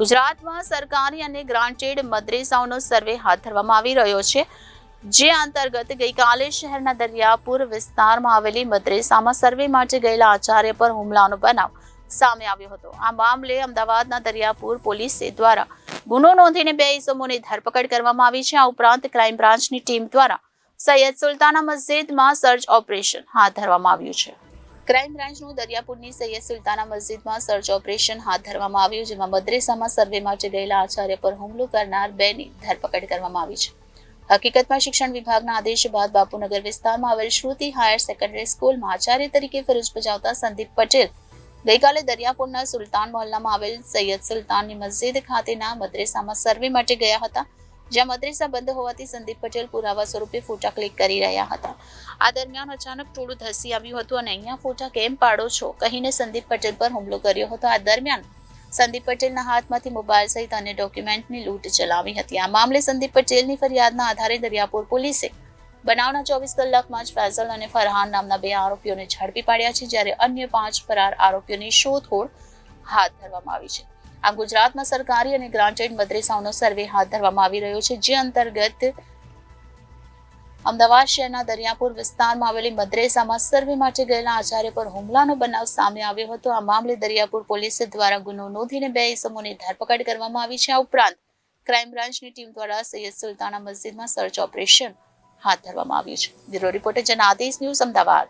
ગુજરાતમાં સરકારી અને ગ્રાન્ટેડ મદ્રેસાઓનો સર્વે હાથ ધરવામાં આવી રહ્યો છે, જે અંતર્ગત ગઈકાલે શહેરના દરિયાપુર વિસ્તારમાં આવેલી મદ્રેસામાં સર્વે માટે ગયેલા આચાર્ય પર હુમલાનો બનાવ સામે આવ્યો હતો. આ મામલે અમદાવાદના દરિયાપુર પોલીસે દ્વારા ગુનો નોંધીને 2 ઇસમોની ધરપકડ કરવામાં આવી છે. આ ઉપરાંત ક્રાઇમ બ્રાન્ચની ટીમ દ્વારા સૈયદ સુલતાના મસ્જિદમાં સર્ચ ઓપરેશન હાથ ધરવામાં આવ્યું છે. ક્રાઇમ બ્રાન્ચનું દરિયાપુરની સૈયદ સુલતાના મસ્જિદમાં સર્ચ ઓપરેશન હાથ ધરવામાં આવ્યું, જેમાં મદ્રેસામાં સર્વે માટે ગયેલા આચાર્ય પર હુમલો કરનાર 2ની ધરપકડ કરવામાં આવી છે. હકીકતમાં શિક્ષણ વિભાગના આદેશ બાદ બાપુનગર વિસ્તારમાં આવેલ શ્રુતિ હાયર સેકન્ડરી સ્કૂલમાં આચાર્ય તરીકે ફરજ બજાવતા સંદીપ પટેલ ગઈકાલે દરિયાપુરના સુલતાન મોહલ્લામાં આવેલ સૈયદ સુલતાનની મસ્જિદ ખાતેના મદ્રેસામાં સર્વે માટે ગયા હતા, જ્યાં મદ્રેસા બંધ હોવાથી સંદીપ પટેલ પુરાવા સ્વરૂપે ફોટા ક્લિક કરી રહ્યા હતા. આ દરમિયાન અચાનક ટોળું ધસી આવ્યું હતું અને અહીંયા ફોટા કેમ પાડો છો કહીને સંદીપ પટેલ પર હુમલો કર્યો હતો. આ દરમિયાન સંદીપ પટેલના હાથમાંથી મોબાઈલ સહિત અન્ય ડોક્યુમેન્ટની લૂંટ ચલાવી હતી. આ મામલે સંદીપ પટેલની ફરિયાદના આધારે દરિયાપુર પોલીસે બનાવના 24 કલાકમાં જ ફૈઝલ અને ફરહાન નામના 2 આરોપીઓને ઝડપી પાડ્યા છે, જ્યારે અન્ય 5 ફરાર આરોપીઓની શોધખોળ હાથ ધરવામાં આવી છે. આમ ગુજરાતમાં સરકારી અને ગ્રાન્ટેડ મદ્રેસાઓનો સર્વે હાથ ધરવામાં આવી રહ્યો છે, જે અંતર્ગત અમદાવાદ શહેરના દરિયાપુર વિસ્તારમાં આવેલી મદ્રેસામાં સર્વે માટે ગયેલા આચાર્ય પર હુમલાનો બનાવ સામે આવ્યો હતો. આ મામલે દરિયાપુર પોલીસ દ્વારા ગુનો નોંધીને 2 ઇસમોની ધરપકડ કરવામાં આવી છે. આ ઉપરાંત ક્રાઇમ બ્રાન્ચની ટીમ દ્વારા સૈયદ સુલતાના મસ્જિદમાં સર્ચ ઓપરેશન હાથ ધરવામાં આવ્યું છે. Bureau reporter Janadesh news, Ahmedabad.